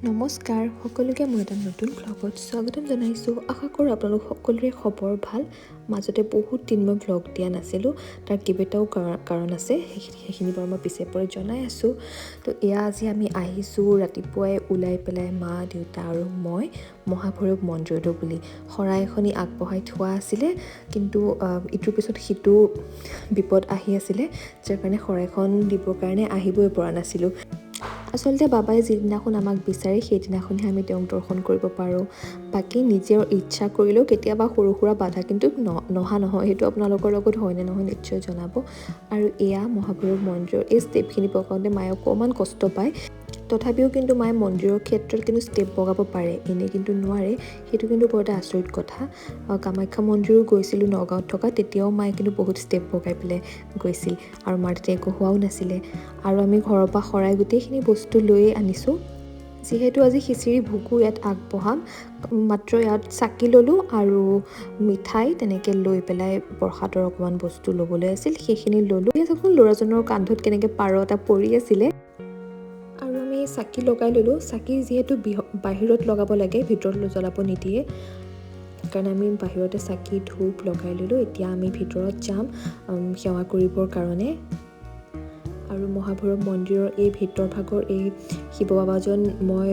নমস্কাৰ সকলোকে মই এটা নতুন ব্লগত স্বাগতম জনাইছোঁ। আশা কৰোঁ আপোনালোক সকলোৰে খবৰ ভাল। মাজতে বহুত দিন মই ব্লগ দিয়া নাছিলোঁ, তাৰ কেইবাটাও কাৰণ আছে, সেইখিনি বাৰু মই পিছে পৰে জনাই আছোঁ। তো এয়া আজি আমি আহিছোঁ ৰাতিপুৱাই ওলাই পেলাই মা দেউতা আৰু মই মহাভৈৰৱ মন্দিৰটো বুলি শৰাই এখনি আগবঢ়াই থোৱা আছিলে, কিন্তু ইটোৰ পিছত সিটো বিপদ আহি আছিলে, যাৰ কাৰণে শৰাইখন দিবৰ কাৰণে আহিবই পৰা নাছিলোঁ। আচলতে বাবাই যিদিনাখন আমাক বিচাৰে সেইদিনাখনহে আমি তেওঁক দৰ্শন কৰিব পাৰোঁ। বাকী নিজৰ ইচ্ছা কৰিলেও কেতিয়াবা সৰু সুৰা বাধা কিন্তু নহা নহয়, সেইটো আপোনালোকৰ লগত হয়নে নহয় নিশ্চয় জনাব। আৰু এয়া মহাভৈৰৱ মন্দিৰৰ এই ষ্টেপখিনি বগাওঁতে মায়ে অকণমান কষ্ট পায়, তথাপিও কিন্তু মায়ে মন্দিৰৰ ক্ষেত্ৰত কিন্তু ষ্টেপ বগাব পাৰে, এনেই কিন্তু নোৱাৰে। সেইটো কিন্তু বৰ এটা আচৰিত কথা। কামাখ্যা মন্দিৰো গৈছিলোঁ নগাঁৱত থকা, তেতিয়াও মায়ে কিন্তু বহুত ষ্টেপ বগাই পেলাই গৈছিল, আৰু মাৰ তেতিয়া একো হোৱাও নাছিলে। আৰু আমি ঘৰৰ পৰা শৰাই গোটেইখিনি বস্তু লৈয়ে আনিছোঁ। যিহেতু আজি খিচিৰি ভোগো ইয়াত আগবঢ়াম, মাত্ৰ ইয়াত চাকি ল'লোঁ আৰু মিঠাই তেনেকৈ লৈ পেলাই প্ৰসাদৰ অকণমান বস্তু ল'বলৈ আছিল, সেইখিনি ল'লোঁ। দেখোন ল'ৰাজনৰ কান্ধত কেনেকৈ পাৰ এটা পৰি আছিলে। আৰু আমি চাকি লগাই ল'লোঁ। চাকি যিহেতু বাহিৰত লগাব লাগে, ভিতৰত জ্বলাব নিদিয়ে, সেইকাৰণে আমি বাহিৰতে চাকি ধূপ লগাই ল'লোঁ। এতিয়া আমি ভিতৰত যাম সেৱা কৰিবৰ কাৰণে। আৰু মহাভৈৰৱ মন্দিৰৰ এই ভিতৰ ভাগৰ এই শিৱ বাবাজন মই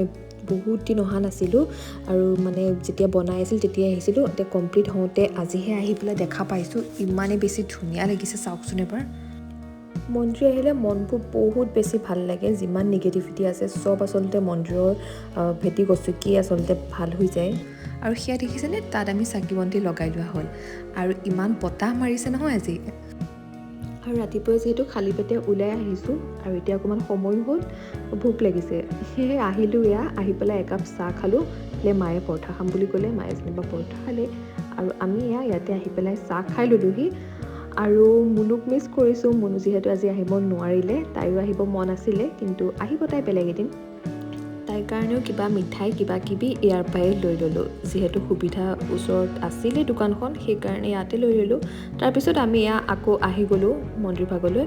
বহুত দিন অহা নাছিলোঁ, আৰু মানে যেতিয়া বনাই আছিল তেতিয়াই আহিছিলোঁ। এতিয়া কমপ্লিট হওঁতে আজিহে আহি পেলাই দেখা পাইছোঁ। ইমানেই বেছি ধুনীয়া লাগিছে, চাওকচোন এবাৰ। মন্দিৰ আহিলে মনবোৰ বহুত বেছি ভাল লাগে। যিমান নিগেটিভিটি আছে চব আচলতে মন্দিৰৰ ভেটি গছকি আচলতে ভাল হৈ যায়। আৰু সেয়া দেখিছেনে, তাত আমি চাকি বন্তি লগাই লোৱা হ'ল, আৰু ইমান বতাহ মাৰিছে নহয় আজি। আৰু ৰাতিপুৱা যিহেতু খালী পেটে ওলাই আহিছোঁ, আৰু এতিয়া অকণমান সময়ো হ'ল, ভোক লাগিছে, সেয়েহে আহিলোঁ। এয়া আহি পেলাই একাপ চাহ খালোঁ। বোলে মায়ে পৰঠা খাম বুলি ক'লে, মায়ে যেনিবা পৰঠা খালে, আৰু আমি ইয়াতে আহি পেলাই চাহ খাই ল'লোঁহি। আৰু মুনুক মিছ কৰিছোঁ। মুনু যিহেতু আজি আহিব নোৱাৰিলে, তাইৰো আহিব মন আছিলে, কিন্তু আহিব তাই বেলেগ এদিন। তাইৰ কাৰণেও কিবা মিঠাই কিবা কিবি ইয়াৰ পৰাই লৈ ল'লোঁ, যিহেতু সুবিধা ওচৰত আছিলে দোকানখন, সেইকাৰণে ইয়াতে লৈ ল'লোঁ। তাৰপিছত আমি আকৌ আহি গ'লোঁ মন্দিৰ ভাগলৈ।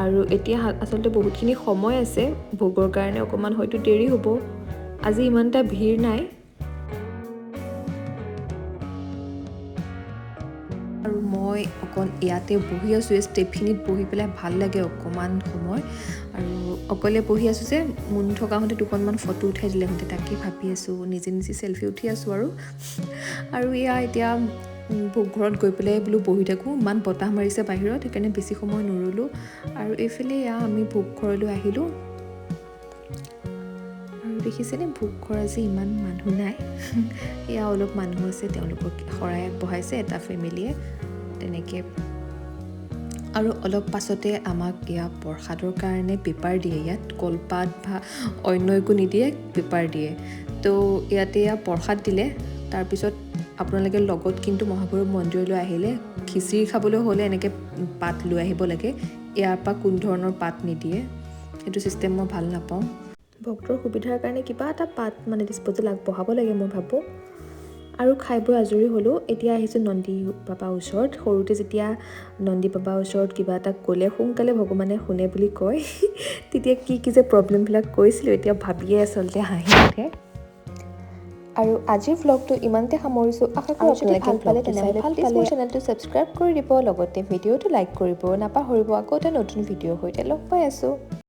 আৰু এতিয়া আচলতে বহুতখিনি সময় আছে ভোগৰ কাৰণে, অকণমান হয়তো দেৰি হ'ব। আজি ইমান এটা ভিৰ নাই। আৰু মই অকণ ইয়াতে বহি আছোঁ, এই ষ্টেপখিনিত বহি পেলাই ভাল লাগে অকণমান সময়। আৰু অকলে বহি আছোঁ যে, মুন থকাহঁতে দুখনমান ফটো উঠাই দিলেহঁতে, তাকে ভাবি আছোঁ, নিজে নিজে চেলফি উঠি আছোঁ। আৰু এতিয়া ঘৰত গৈ পেলাই বোলো বহি থাকোঁ, ইমান বতাহ মাৰিছে বাহিৰত, সেইকাৰণে বেছি সময় নৰলোঁ। আৰু এইফালে আমি ভোগ ঘৰলৈ আহিলোঁ। আৰু দেখিছেনে, ভোগ ঘৰ আজি ইমান মানুহ নাই, অলপ মানুহ আছে, তেওঁলোকক শৰাই আগবঢ়াইছে এটা ফেমিলিয়ে তেনেকৈ। আৰু অলপ পাছতে আমাক প্ৰসাদৰ কাৰণে পেপাৰ দিয়ে। ইয়াত কলপাত বা অন্য একো নিদিয়ে, পেপাৰ দিয়ে। তো ইয়াতে প্ৰসাদ দিলে। তাৰপিছত আপোনালোকে লগত কিন্তু মহাভৈৰৱ মন্দিৰলৈ আহিলে খিচিৰি খাবলৈ হ'লে এনেকৈ পাত লৈ আহিব লাগে। ইয়াৰ পৰা কোনো ধৰণৰ পাত নিদিয়ে, সেইটো ছিষ্টেম মই ভাল নাপাওঁ। ভক্তৰ সুবিধাৰ কাৰণে কিবা এটা পাত ডিছপ'জেল আগবঢ়াব লাগে, মই ভাবোঁ। আৰু খাই বৈ আজৰি হ'লোঁ। এতিয়া আহিছোঁ নন্দী বাবাৰ ওচৰত। সৰুতে যেতিয়া নন্দী বাবাৰ ওচৰত কিবা এটা ক'লে সোনকালে ভগৱানে শুনে বুলি কয়, তেতিয়া কি যে প্ৰব্লেমবিলাক কৈছিলোঁ, এতিয়া ভাবিয়ে আচলতে হাঁহি উঠে। আৰু আজিৰ ভ্লগটো ইমানতে সামৰিছোঁ। আশা কৰোঁ আপোনালোকে ভাল পালে, তেনেহ'লে প্লিজ মোৰ চেনেলটো ছাবস্ক্ৰাইব কৰি দিব, লগতে ভিডিঅ'টো লাইক কৰিব নাপাহৰিব। আকৌ এটা নতুন ভিডিঅ'ৰ সৈতে লগ পাই আছোঁ।